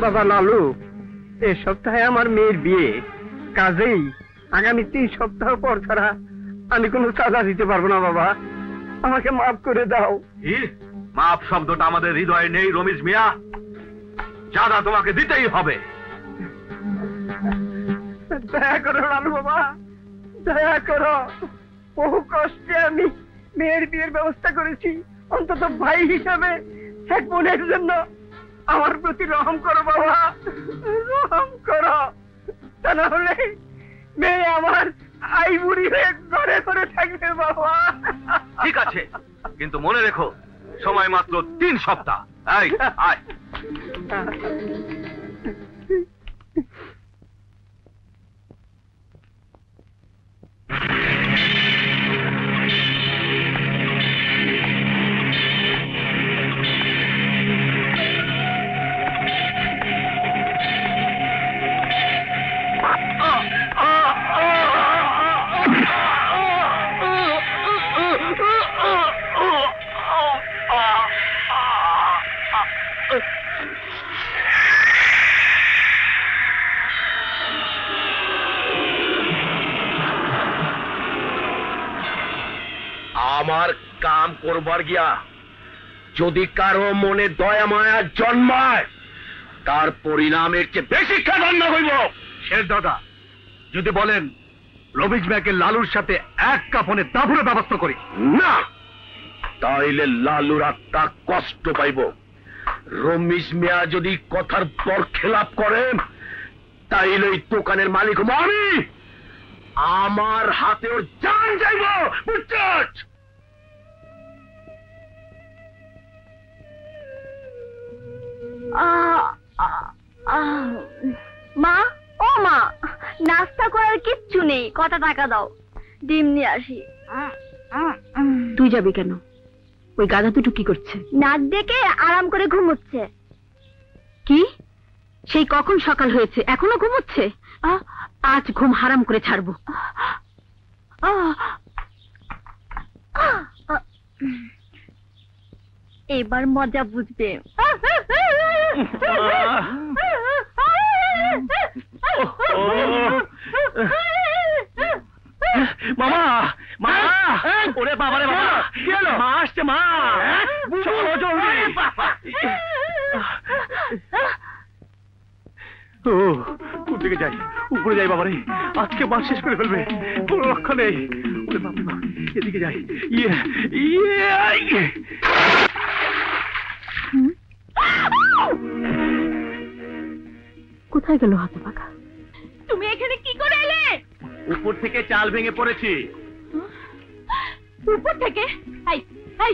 বাবা লালু, এই সপ্তাহে আমার মেয়ের বিয়ে, কাজেই আগামী 3 সপ্তাহ পর ছাড়া আমি কোনো চাঁদা দিতে পারবো না। বাবা, আমাকে মাফ করে দাও। মাফ শব্দটা আমাদের হৃদয়ে নেই রমেশ মিয়া। চাঁদা তোমাকে দিতেই হবে। দয়া করো লালু বাবা, দয়া করো। বহু কষ্টে আমি মেয়ের বিয়ের ব্যবস্থা করেছি, অন্তত ভাই হিসাবে এক বোনের জন্য আমার প্রতি রহম করো বাবা, রহম করো। তা না হলে মেয়ে আমার আই বুড়ি হয়ে ঘরে ঘরে থাকবে বাবা। ঠিক আছে, কিন্তু মনে রেখো সময় মাত্র 3 সপ্তাহ। আয় আয়। আমার কাম করবার গিয়া যদি কারো মনে দয়া মায়া জন্মায়, তার পরিণামের চেয়ে বেশি খাদন্য হইব। শের দাদা, যদি বলেন রমেশ মিয়াকে লালুর সাথে এক কাফনে দাফনের ব্যবস্থা করি। না, তাইলে লালুর আত্মা কষ্ট পাইব। রমেশ মিয়া যদি কথার পর খেলাপ করেন, তাইলে ওই দোকানের মালিক আমি, আমার হাতে ওর জান যাইব। বুঝছস? মা, ও মা, নাস্তা করার কিচ্ছু নেই, কত টাকা দাও, ডিম নিয়ে আসি। তুই যাবি কেন? ওই গাধা দুটো কি করছে? নাক ডেকে আরাম করে ঘুমোচ্ছে। কি? সেই কখন সকাল হয়েছে, এখনো ঘুমোচ্ছে? আজ ঘুম হারাম করে ছাড়বো। এবার মজা বুঝবে। মামা, মা, ওরে বাবা রে বাবা, কি হলো? মা আসছে, মা, চলো জলদি। কোন দিকে যাই? উপরে যাই বাবা রে, আজকে মাছ শেষ করে ফেলবে, কোনো রক্ষা নেই। ওরে বাবা, এদিকে যাই। কোথায় গেল হাতে পাকা? তুমি এখানে কি করে এলে? উপর থেকে চাল ভেঙে পড়েছি। উপর থেকে? এই, এই,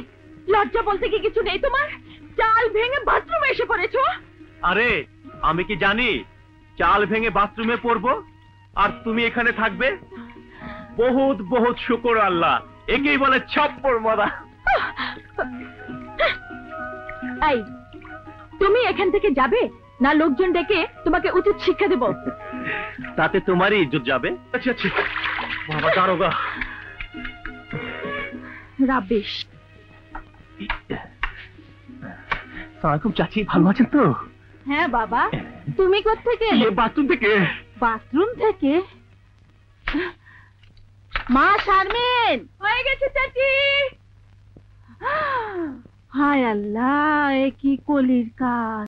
লজ্জা বলতে কি কিছু নেই তোমার? চাল ভেঙে বাথরুমে এসে পড়েছো? আরে আমি কি জানি চাল ভেঙে বাথরুমে পড়বো আর তুমি এখানে থাকবে? বহুত বহুত শুকর আল্লাহ, একেই বলে ছাপ্পর মদা। এই, তুমি এখান থেকে যাবে না লোকজন ডেকে তোমাকে উচিত শিক্ষা দেব? তাতে তোমারই ইজ্জত যাবে। আচ্ছা আচ্ছা বাবা দারোগা। রাবিশ। সালামালাইকুম চাচি, ভালো আছেন তো? হ্যাঁ বাবা, তুমি কোত্থেকে এলে? বাথরুম থেকে। বাথরুম থেকে? মা শারমিন, হয়ে গেছে চাচি। হায় আল্লাহ, এ কি কলির কাজ।